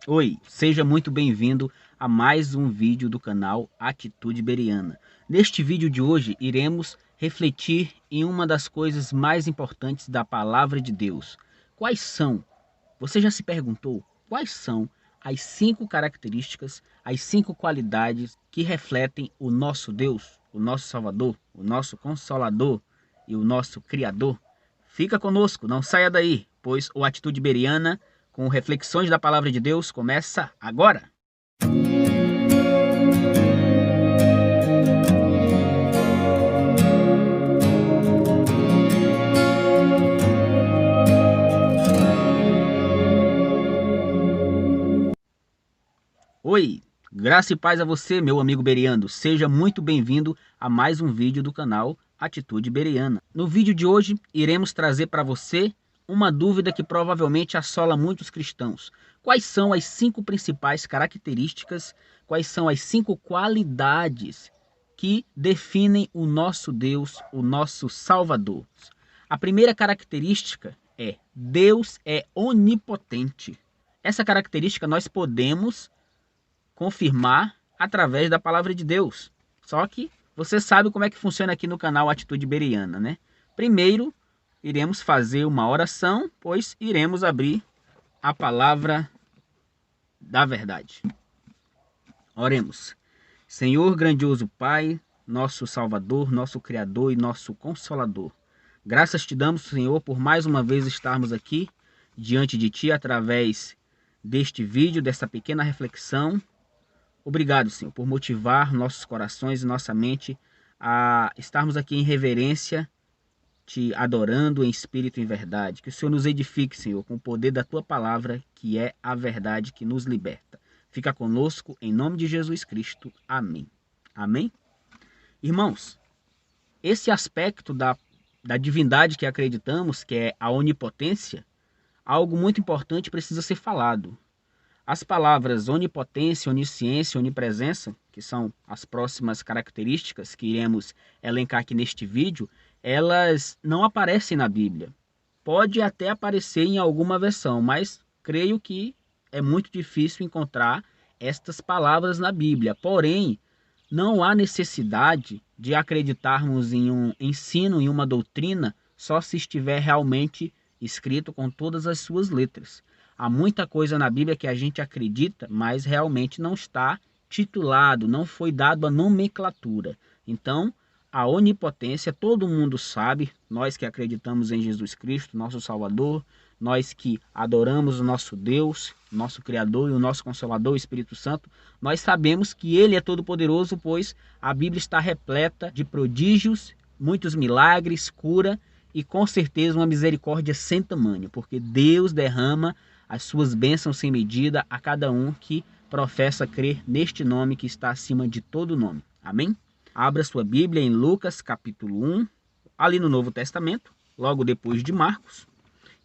Oi, seja muito bem-vindo a mais um vídeo do canal Atitude Bereana. Neste vídeo de hoje, iremos refletir em uma das coisas mais importantes da palavra de Deus. Quais são? Você já se perguntou quais são as 5 características, as 5 qualidades que refletem o nosso Deus, o nosso Salvador, o nosso Consolador e o nosso Criador? Fica conosco, não saia daí, pois o Atitude Bereana com reflexões da palavra de Deus começa agora. Oi, graça e paz a você, meu amigo bereano. Seja muito bem-vindo a mais um vídeo do canal Atitude Bereana. No vídeo de hoje, iremos trazer para você uma dúvida que provavelmente assola muitos cristãos. Quais são as 5 principais características, quais são as 5 qualidades que definem o nosso Deus, o nosso Salvador? A primeira característica é: Deus é onipotente. Essa característica nós podemos confirmar através da palavra de Deus. Só que você sabe como é que funciona aqui no canal Atitude Bereana, né? Primeiro, iremos fazer uma oração, pois iremos abrir a palavra da verdade. Oremos. Senhor grandioso Pai, nosso Salvador, nosso Criador e nosso Consolador. Graças te damos, Senhor, por mais uma vez estarmos aqui diante de Ti através deste vídeo, dessa pequena reflexão. Obrigado, Senhor, por motivar nossos corações e nossa mente a estarmos aqui em reverência, te adorando em espírito e em verdade. Que o Senhor nos edifique, Senhor, com o poder da Tua palavra, que é a verdade que nos liberta. Fica conosco, em nome de Jesus Cristo. Amém. Amém? Irmãos, esse aspecto da divindade que acreditamos, que é a onipotência, algo muito importante precisa ser falado. As palavras onipotência, onisciência, onipresença, que são as próximas características que iremos elencar aqui neste vídeo, elas não aparecem na Bíblia. Pode até aparecer em alguma versão, mas creio que é muito difícil encontrar estas palavras na Bíblia. Porém, não há necessidade de acreditarmos em um ensino, em uma doutrina, só se estiver realmente escrito com todas as suas letras. Há muita coisa na Bíblia que a gente acredita, mas realmente não está titulado, não foi dado a nomenclatura. Então, a onipotência, todo mundo sabe, nós que acreditamos em Jesus Cristo, nosso Salvador, nós que adoramos o nosso Deus, nosso Criador e o nosso Consolador, o Espírito Santo, nós sabemos que Ele é todo-poderoso, pois a Bíblia está repleta de prodígios, muitos milagres, cura e com certeza uma misericórdia sem tamanho, porque Deus derrama as suas bênçãos sem medida a cada um que professa crer neste nome que está acima de todo nome. Amém? Abra sua Bíblia em Lucas capítulo 1, ali no Novo Testamento, logo depois de Marcos.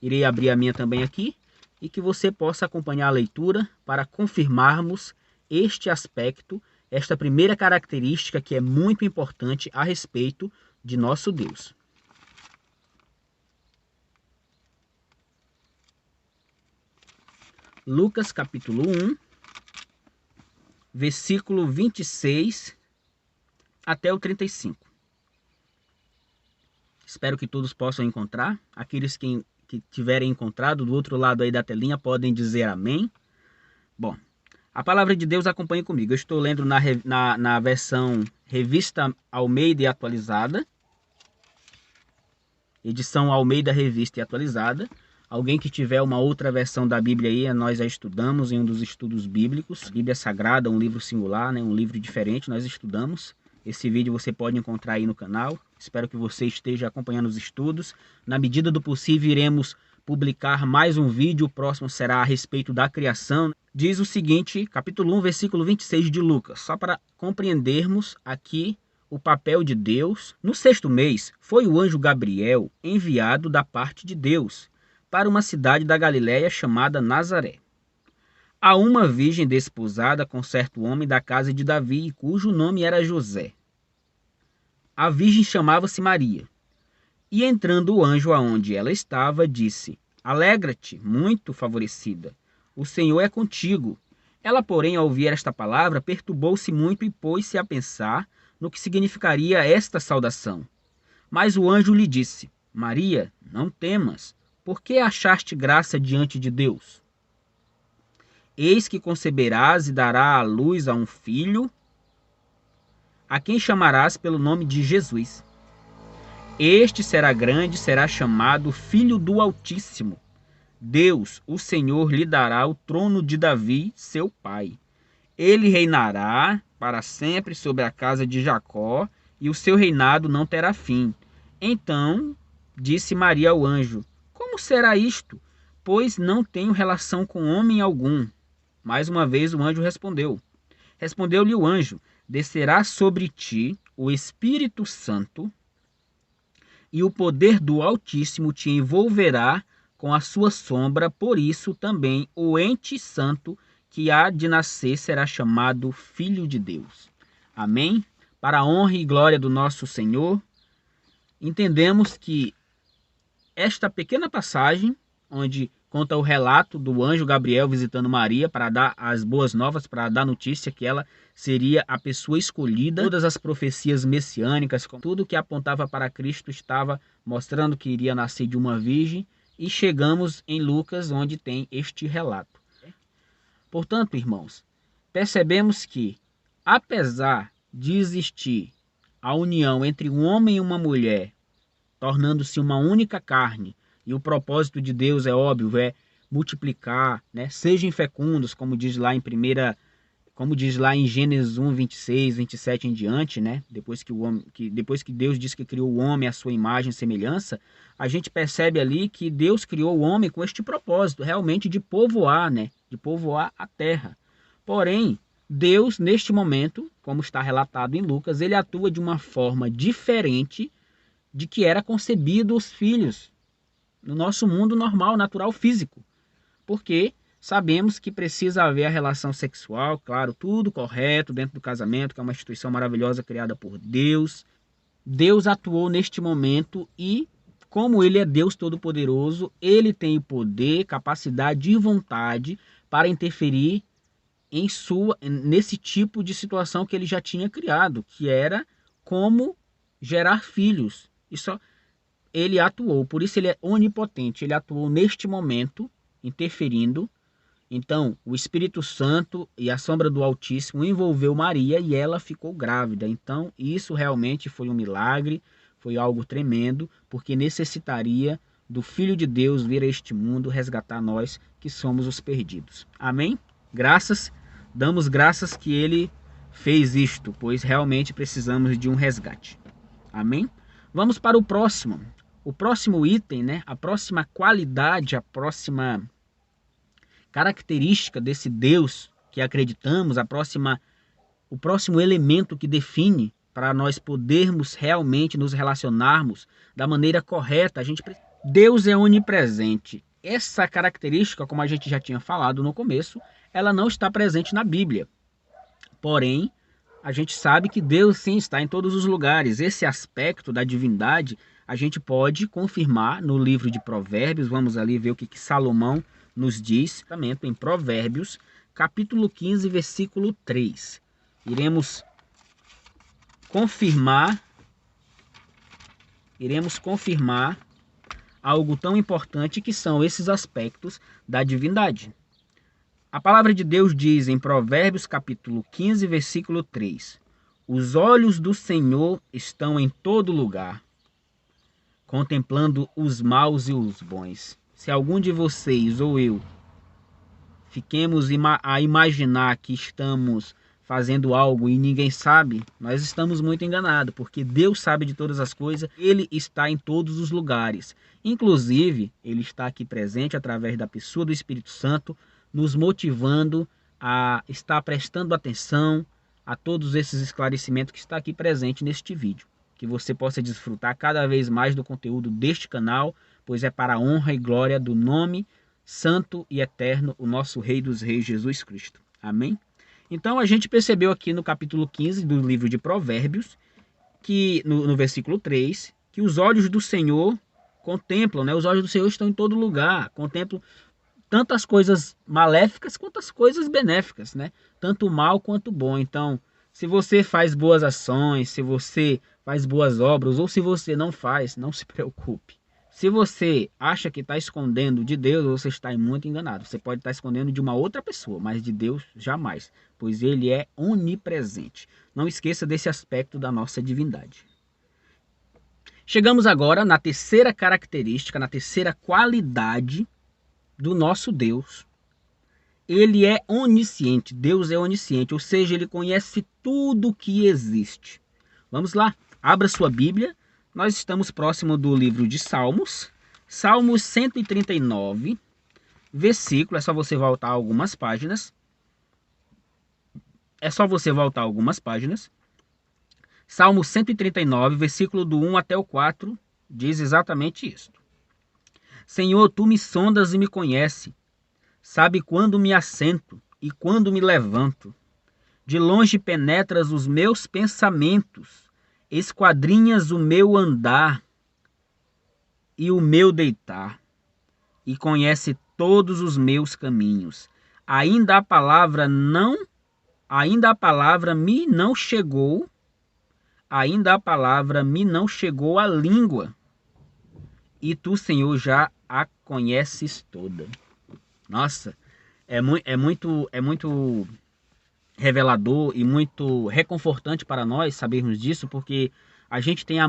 Irei abrir a minha também aqui e que você possa acompanhar a leitura para confirmarmos este aspecto, esta primeira característica que é muito importante a respeito de nosso Deus. Lucas capítulo 1, versículo 26 até o 35. Espero que todos possam encontrar. Aqueles que tiverem encontrado do outro lado aí da telinha podem dizer amém. Bom, a palavra de Deus acompanhe comigo. Eu estou lendo na versão Revista Almeida e Atualizada. Edição Almeida Revista e Atualizada. Alguém que tiver uma outra versão da Bíblia aí, nós a estudamos em um dos estudos bíblicos. A Bíblia Sagrada, um livro singular, né? Um livro diferente, nós estudamos. Esse vídeo você pode encontrar aí no canal. Espero que você esteja acompanhando os estudos. Na medida do possível, iremos publicar mais um vídeo. O próximo será a respeito da criação. Diz o seguinte, capítulo 1, versículo 26 de Lucas. Só para compreendermos aqui o papel de Deus. No 6º mês, foi o anjo Gabriel enviado da parte de Deus para uma cidade da Galiléia chamada Nazaré, a uma virgem desposada com certo homem da casa de Davi, cujo nome era José. A virgem chamava-se Maria. E entrando o anjo aonde ela estava, disse: Alegra-te, muito favorecida, o Senhor é contigo. Ela, porém, ao ouvir esta palavra, perturbou-se muito e pôs-se a pensar no que significaria esta saudação. Mas o anjo lhe disse: Maria, não temas, porque achaste graça diante de Deus? Eis que conceberás e darás à luz a um filho, a quem chamarás pelo nome de Jesus. Este será grande, será chamado Filho do Altíssimo. Deus, o Senhor, lhe dará o trono de Davi, seu pai. Ele reinará para sempre sobre a casa de Jacó, e o seu reinado não terá fim. Então disse Maria ao anjo: Como será isto? Pois não tenho relação com homem algum. Mais uma vez o anjo respondeu. Respondeu-lhe o anjo: Descerá sobre ti o Espírito Santo, e o poder do Altíssimo te envolverá com a sua sombra. Por isso também o ente santo que há de nascer será chamado Filho de Deus. Amém? Para a honra e glória do nosso Senhor, entendemos que esta pequena passagem, onde conta o relato do anjo Gabriel visitando Maria para dar as boas novas, para dar notícia que ela seria a pessoa escolhida. Todas as profecias messiânicas, tudo que apontava para Cristo estava mostrando que iria nascer de uma virgem. E chegamos em Lucas, onde tem este relato. Portanto, irmãos, percebemos que, apesar de existir a união entre um homem e uma mulher, tornando-se uma única carne, e o propósito de Deus é óbvio, é multiplicar, né? Sejam fecundos, como diz lá em Gênesis 1, 26, 27 em diante, né? Depois que Deus disse que criou o homem à sua imagem e semelhança, a gente percebe ali que Deus criou o homem com este propósito, realmente de povoar, né? De povoar a terra. Porém, Deus, neste momento, como está relatado em Lucas, ele atua de uma forma diferente de que era concebido os filhos no nosso mundo normal, natural, físico. Porque sabemos que precisa haver a relação sexual, claro, tudo correto dentro do casamento, que é uma instituição maravilhosa criada por Deus. Deus atuou neste momento e, como Ele é Deus Todo-Poderoso, Ele tem o poder, capacidade e vontade para interferir nesse tipo de situação que Ele já tinha criado, que era como gerar filhos. Ele atuou, por isso Ele é onipotente. Ele atuou neste momento, interferindo. Então, o Espírito Santo e a sombra do Altíssimo envolveu Maria e ela ficou grávida. Então, isso realmente foi um milagre, foi algo tremendo, porque necessitaria do Filho de Deus vir a este mundo resgatar nós que somos os perdidos. Amém? Damos graças que Ele fez isto, pois realmente precisamos de um resgate. Amém? Vamos para o próximo. O próximo item, né? A próxima qualidade, a próxima característica desse Deus que acreditamos, o próximo elemento que define para nós podermos realmente nos relacionarmos da maneira correta. Deus é onipresente. Essa característica, como a gente já tinha falado no começo, ela não está presente na Bíblia. Porém, a gente sabe que Deus sim está em todos os lugares. Esse aspecto da divindade a gente pode confirmar no livro de Provérbios. Vamos ali ver o que Salomão nos diz, em Provérbios, capítulo 15, versículo 3. Iremos confirmar algo tão importante que são esses aspectos da divindade. A palavra de Deus diz em Provérbios capítulo 15, versículo 3: Os olhos do Senhor estão em todo lugar, contemplando os maus e os bons. Se algum de vocês ou eu fiquemos a imaginar que estamos fazendo algo e ninguém sabe, nós estamos muito enganados, porque Deus sabe de todas as coisas, Ele está em todos os lugares. Inclusive, Ele está aqui presente através da pessoa do Espírito Santo, nos motivando a estar prestando atenção a todos esses esclarecimentos que está aqui presente neste vídeo. Que você possa desfrutar cada vez mais do conteúdo deste canal, pois é para a honra e glória do nome santo e eterno, o nosso Rei dos Reis, Jesus Cristo. Amém? Então a gente percebeu aqui no capítulo 15 do livro de Provérbios, que no versículo 3, que os olhos do Senhor contemplam, né? Os olhos do Senhor estão em todo lugar, contemplam tanto as coisas maléficas quanto as coisas benéficas, né? Tanto o mal quanto o bom. Então, se você faz boas ações, se você faz boas obras, ou se você não faz, não se preocupe. Se você acha que está escondendo de Deus, você está muito enganado. Você pode estar escondendo de uma outra pessoa, mas de Deus jamais, pois Ele é onipresente. Não esqueça desse aspecto da nossa divindade. Chegamos agora na terceira característica, na terceira qualidade do nosso Deus. Ele é onisciente, Deus é onisciente, ou seja, Ele conhece tudo que existe. Vamos lá, abra sua Bíblia. Nós estamos próximo do livro de Salmos, Salmos 139, versículo, é só você voltar algumas páginas. Salmo 139, versículo do 1 até o 4, diz exatamente isto. Senhor, tu me sondas e me conheces, sabe quando me assento e quando me levanto. De longe penetras os meus pensamentos, esquadrinhas o meu andar e o meu deitar, e conhece todos os meus caminhos. Ainda a palavra me não chegou à língua, e tu, Senhor, já a conheces toda. Nossa, é muito revelador e muito reconfortante para nós sabermos disso, porque a gente tem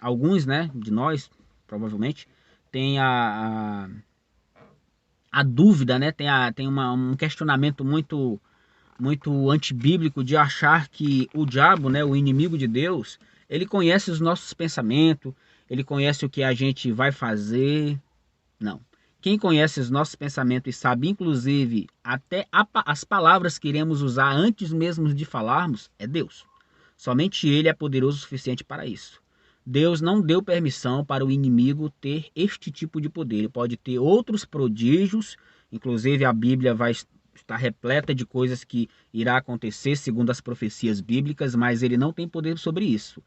alguns, né, de nós, provavelmente, tem a dúvida, né, tem um questionamento muito antibíblico de achar que o diabo, né, o inimigo de Deus, ele conhece os nossos pensamentos, ele conhece o que a gente vai fazer. Não. Quem conhece os nossos pensamentos e sabe, inclusive, até as palavras que iremos usar antes mesmo de falarmos, é Deus. Somente Ele é poderoso o suficiente para isso. Deus não deu permissão para o inimigo ter este tipo de poder. Ele pode ter outros prodígios, inclusive a Bíblia vai estar repleta de coisas que irá acontecer segundo as profecias bíblicas, mas ele não tem poder sobre isso.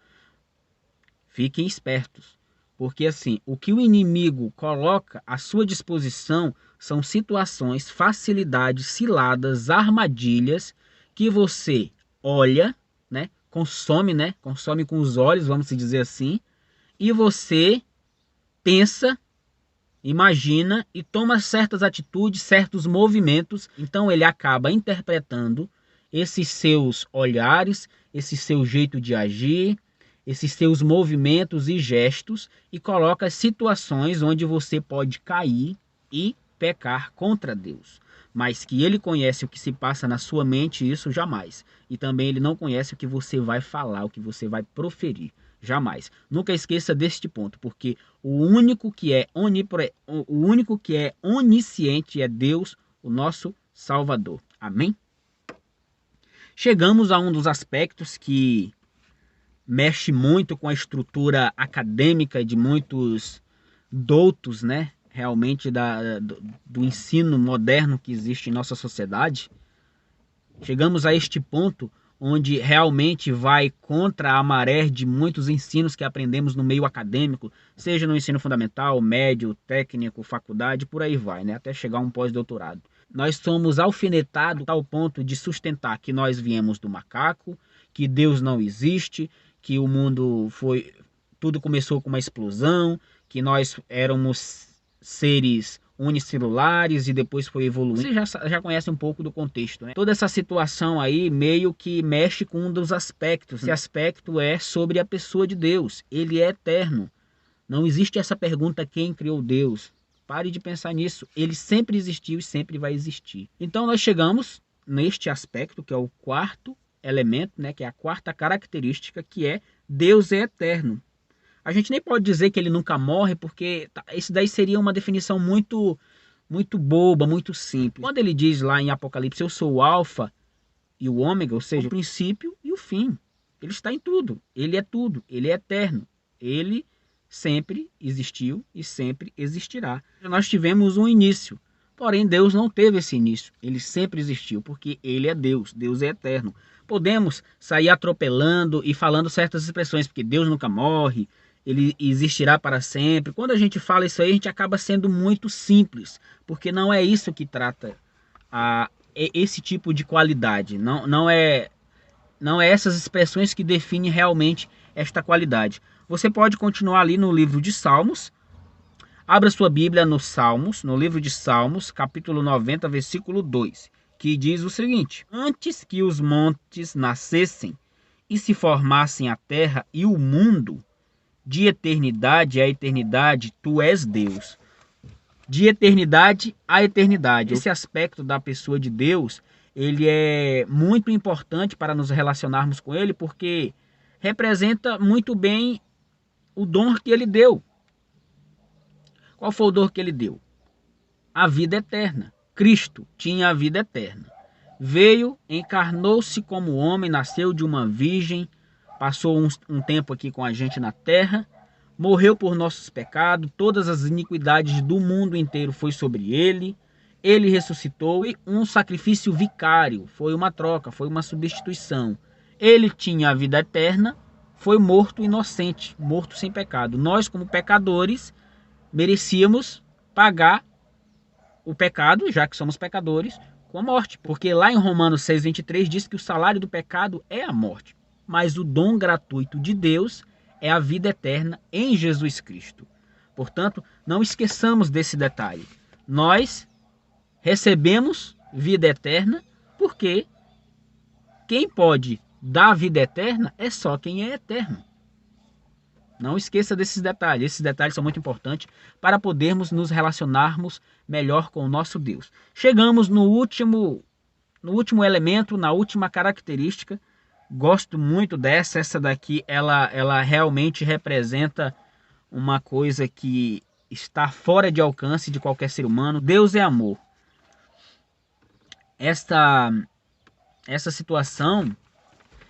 Fiquem espertos. Porque assim, o que o inimigo coloca à sua disposição são situações, facilidades, ciladas, armadilhas que você olha, né, consome com os olhos, vamos dizer assim, e você pensa, imagina e toma certas atitudes, certos movimentos. Então ele acaba interpretando esses seus olhares, esse seu jeito de agir, esses seus movimentos e gestos, e coloca situações onde você pode cair e pecar contra Deus. Mas que ele conhece o que se passa na sua mente, isso jamais. E também ele não conhece o que você vai falar, o que você vai proferir. Jamais. Nunca esqueça deste ponto, porque o único que é onisciente é Deus, o nosso Salvador. Amém? Chegamos a um dos aspectos que mexe muito com a estrutura acadêmica de muitos doutos, né? Realmente do ensino moderno que existe em nossa sociedade. Chegamos a este ponto onde realmente vai contra a maré de muitos ensinos que aprendemos no meio acadêmico, seja no ensino fundamental, médio, técnico, faculdade, por aí vai, né? Até chegar a um pós-doutorado. Nós somos alfinetados ao ponto de sustentar que nós viemos do macaco, que Deus não existe, que o mundo tudo começou com uma explosão, que nós éramos seres unicelulares e depois foi evoluindo. Você já conhece um pouco do contexto, né? Toda essa situação aí meio que mexe com um dos aspectos. Esse aspecto é sobre a pessoa de Deus. Ele é eterno. Não existe essa pergunta: quem criou Deus? Pare de pensar nisso. Ele sempre existiu e sempre vai existir. Então nós chegamos neste aspecto, que é o quarto elemento, né, que é a quarta característica, que é Deus é eterno. A gente nem pode dizer que ele nunca morre, porque isso daí seria uma definição muito boba, muito simples. Quando ele diz lá em Apocalipse: eu sou o alfa e o ômega, ou seja, o princípio e o fim. Ele está em tudo, ele é eterno, ele sempre existiu e sempre existirá. Nós tivemos um início, porém Deus não teve esse início, ele sempre existiu, porque ele é Deus, Deus é eterno. Podemos sair atropelando e falando certas expressões, porque Deus nunca morre, ele existirá para sempre. Quando a gente fala isso aí, a gente acaba sendo muito simples, porque não é isso que trata esse tipo de qualidade. Não é essas expressões que definem realmente esta qualidade. Você pode continuar ali no livro de Salmos. Abra sua Bíblia no Salmos, no livro de Salmos, capítulo 90, versículo 2, que diz o seguinte: antes que os montes nascessem e se formassem a terra e o mundo, de eternidade a eternidade, tu és Deus. De eternidade a eternidade. Esse aspecto da pessoa de Deus, ele é muito importante para nos relacionarmos com ele, porque representa muito bem o dom que ele deu. Qual foi o dom que ele deu? A vida eterna. Cristo tinha a vida eterna. Veio, encarnou-se como homem, nasceu de uma virgem, passou um tempo aqui com a gente na terra, morreu por nossos pecados, todas as iniquidades do mundo inteiro foi sobre ele. Ele ressuscitou, e um sacrifício vicário, foi uma troca, foi uma substituição. Ele tinha a vida eterna, foi morto inocente, morto sem pecado. Nós, como pecadores, merecíamos pagar o pecado, já que somos pecadores, com a morte. Porque lá em Romanos 6,23 diz que o salário do pecado é a morte. Mas o dom gratuito de Deus é a vida eterna em Jesus Cristo. Portanto, não esqueçamos desse detalhe. Nós recebemos vida eterna porque quem pode dar vida eterna é só quem é eterno. Não esqueça desses detalhes. Esses detalhes são muito importantes para podermos nos relacionarmos melhor com o nosso Deus. Chegamos no último elemento, na última característica. Gosto muito dessa. Essa daqui, ela realmente representa uma coisa que está fora de alcance de qualquer ser humano. Deus é amor. Essa situação,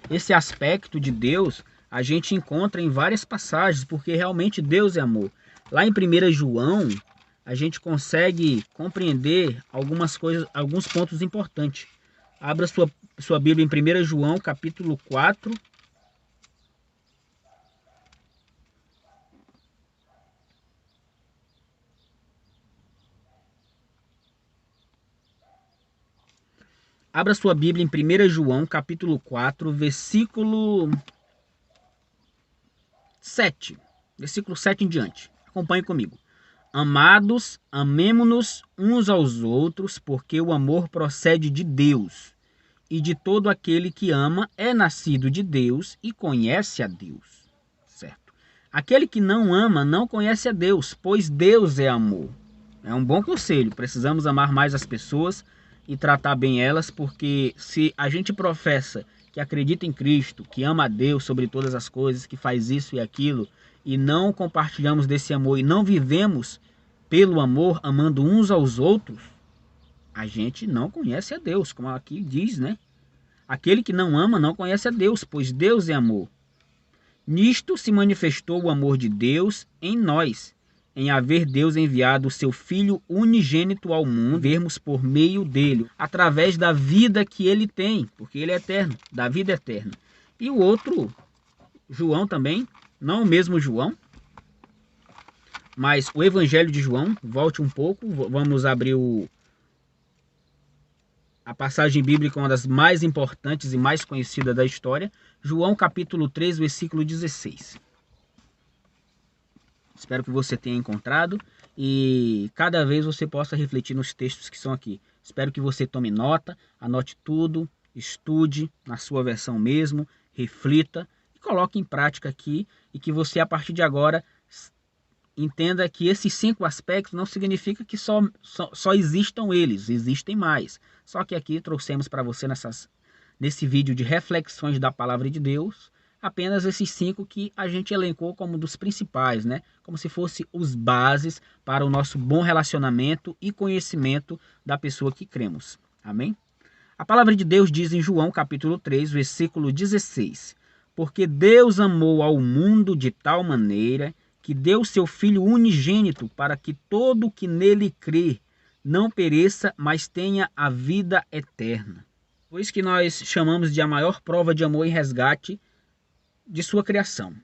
esse aspecto de Deus, a gente encontra em várias passagens, porque realmente Deus é amor. Lá em 1 João, a gente consegue compreender algumas coisas, alguns pontos importantes. Abra sua Bíblia em 1 João, capítulo 4. Abra sua Bíblia em 1 João, capítulo 4, versículo 7. Versículo 7 em diante. Acompanhe comigo. Amados, amemo-nos uns aos outros, porque o amor procede de Deus. E de todo aquele que ama é nascido de Deus e conhece a Deus. Certo? Aquele que não ama não conhece a Deus, pois Deus é amor. É um bom conselho. Precisamos amar mais as pessoas e tratar bem elas, porque se a gente professa que acredita em Cristo, que ama a Deus sobre todas as coisas, que faz isso e aquilo, e não compartilhamos desse amor e não vivemos pelo amor, amando uns aos outros, a gente não conhece a Deus, como aqui diz, né? Aquele que não ama não conhece a Deus, pois Deus é amor. Nisto se manifestou o amor de Deus em nós, em haver Deus enviado o seu Filho unigênito ao mundo, vermos por meio dele, através da vida que ele tem, porque ele é eterno, da vida eterna. E o outro, João também, não o mesmo João, mas o Evangelho de João, volte um pouco, vamos abrir a passagem bíblica, uma das mais importantes e mais conhecidas da história, João capítulo 3, versículo 16. Espero que você tenha encontrado e cada vez você possa refletir nos textos que são aqui. Espero que você tome nota, anote tudo, estude na sua versão mesmo, reflita e coloque em prática aqui, e que você a partir de agora entenda que esses 5 aspectos não significa que só existam eles, existem mais. Só que aqui trouxemos para você nesse vídeo de reflexões da palavra de Deus, apenas esses 5 que a gente elencou como dos principais, né? Como se fossem os bases para o nosso bom relacionamento e conhecimento da pessoa que cremos. Amém? A palavra de Deus diz em João capítulo 3, versículo 16: porque Deus amou ao mundo de tal maneira que deu seu Filho unigênito, para que todo o que nele crê não pereça, mas tenha a vida eterna. Pois que nós chamamos de a maior prova de amor e resgate de sua criação.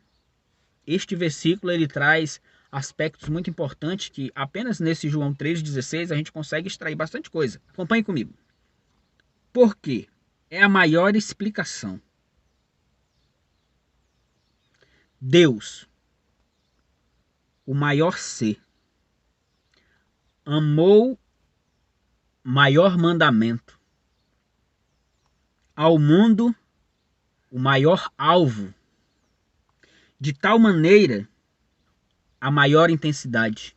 este versículo ele traz aspectos muito importantes que apenas nesse João 3,16 a gente consegue extrair bastante coisa. Acompanhe comigo. Por quê? É a maior explicação. Deus, o maior ser, amou maior mandamento. Ao mundo, o maior alvo. De tal maneira, a maior intensidade.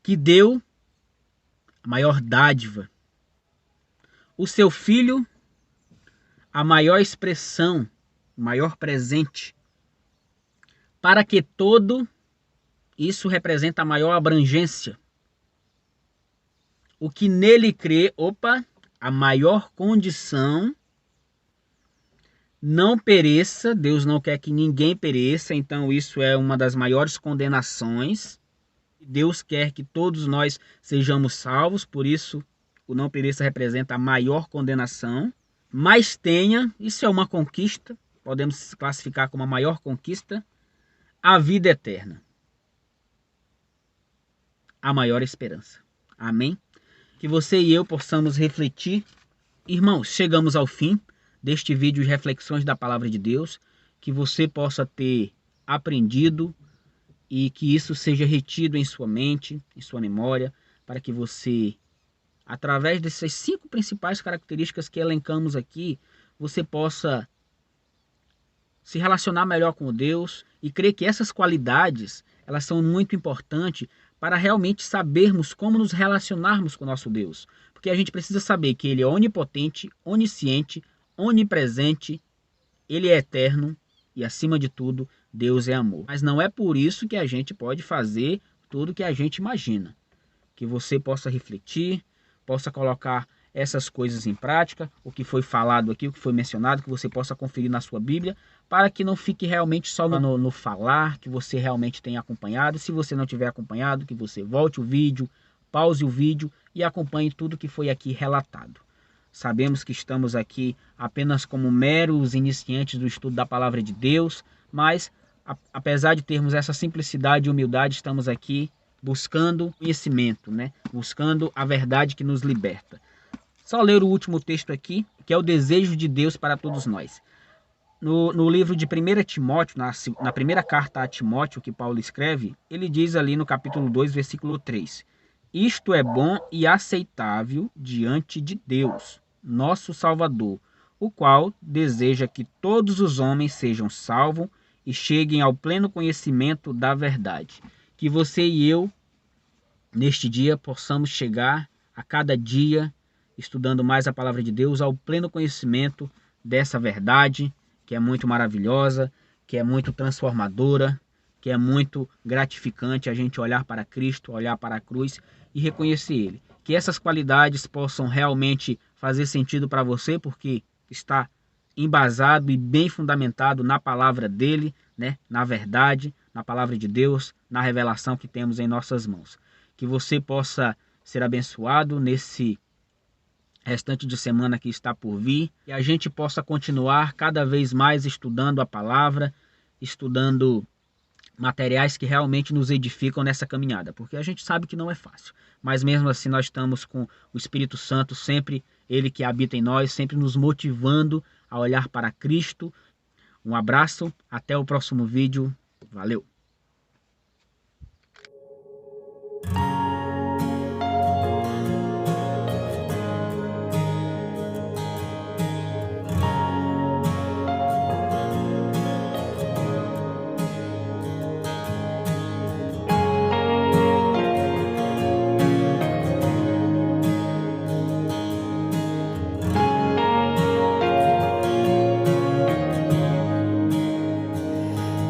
Que deu a maior dádiva. O seu filho, a maior expressão, o maior presente. Para que todo isso representa a maior abrangência. O que nele crê, a maior condição, não pereça. Deus não quer que ninguém pereça, então isso é uma das maiores condenações. Deus quer que todos nós sejamos salvos, por isso o não pereça representa a maior condenação. Mas tenha, isso é uma conquista, podemos classificar como a maior conquista, a vida eterna. A maior esperança. Amém? Que você e eu possamos refletir. Irmãos, chegamos ao fim deste vídeo de reflexões da palavra de Deus. Que você possa ter aprendido e que isso seja retido em sua mente, em sua memória, para que você, através dessas 5 principais características que elencamos aqui, você possa se relacionar melhor com Deus e crer que essas qualidades, elas são muito importantes para realmente sabermos como nos relacionarmos com o nosso Deus. Porque a gente precisa saber que Ele é onipotente, onisciente, onipresente, Ele é eterno e, acima de tudo, Deus é amor. Mas não é por isso que a gente pode fazer tudo que a gente imagina. Que você possa refletir, possa colocar essas coisas em prática, o que foi falado aqui, o que foi mencionado, que você possa conferir na sua Bíblia, para que não fique realmente só no falar, que você realmente tenha acompanhado. Se você não tiver acompanhado, que você volte o vídeo, pause o vídeo e acompanhe tudo que foi aqui relatado. Sabemos que estamos aqui apenas como meros iniciantes do estudo da palavra de Deus, mas apesar de termos essa simplicidade e humildade, estamos aqui buscando conhecimento, né? Buscando a verdade que nos liberta. Só ler o último texto aqui, que é o desejo de Deus para todos nós. No livro de 1 Timóteo, na primeira carta a Timóteo que Paulo escreve, ele diz ali no capítulo 2, versículo 3: Isto é bom e aceitável diante de Deus, nosso Salvador, o qual deseja que todos os homens sejam salvos e cheguem ao pleno conhecimento da verdade. Que você e eu, neste dia, possamos chegar a cada dia, estudando mais a palavra de Deus, ao pleno conhecimento dessa verdade, que é muito maravilhosa, que é muito transformadora, que é muito gratificante a gente olhar para Cristo, olhar para a cruz e reconhecer Ele. Que essas qualidades possam realmente fazer sentido para você, porque está embasado e bem fundamentado na palavra dele, né? Na verdade, na palavra de Deus, na revelação que temos em nossas mãos. Que você possa ser abençoado nesse restante de semana que está por vir, e a gente possa continuar cada vez mais estudando a palavra, estudando materiais que realmente nos edificam nessa caminhada, porque a gente sabe que não é fácil, mas mesmo assim nós estamos com o Espírito Santo, sempre Ele que habita em nós, sempre nos motivando a olhar para Cristo. Um abraço, até o próximo vídeo, valeu!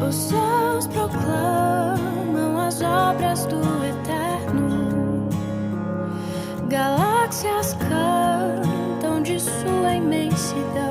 Os céus proclamam as obras do Eterno, galáxias cantam de sua imensidão.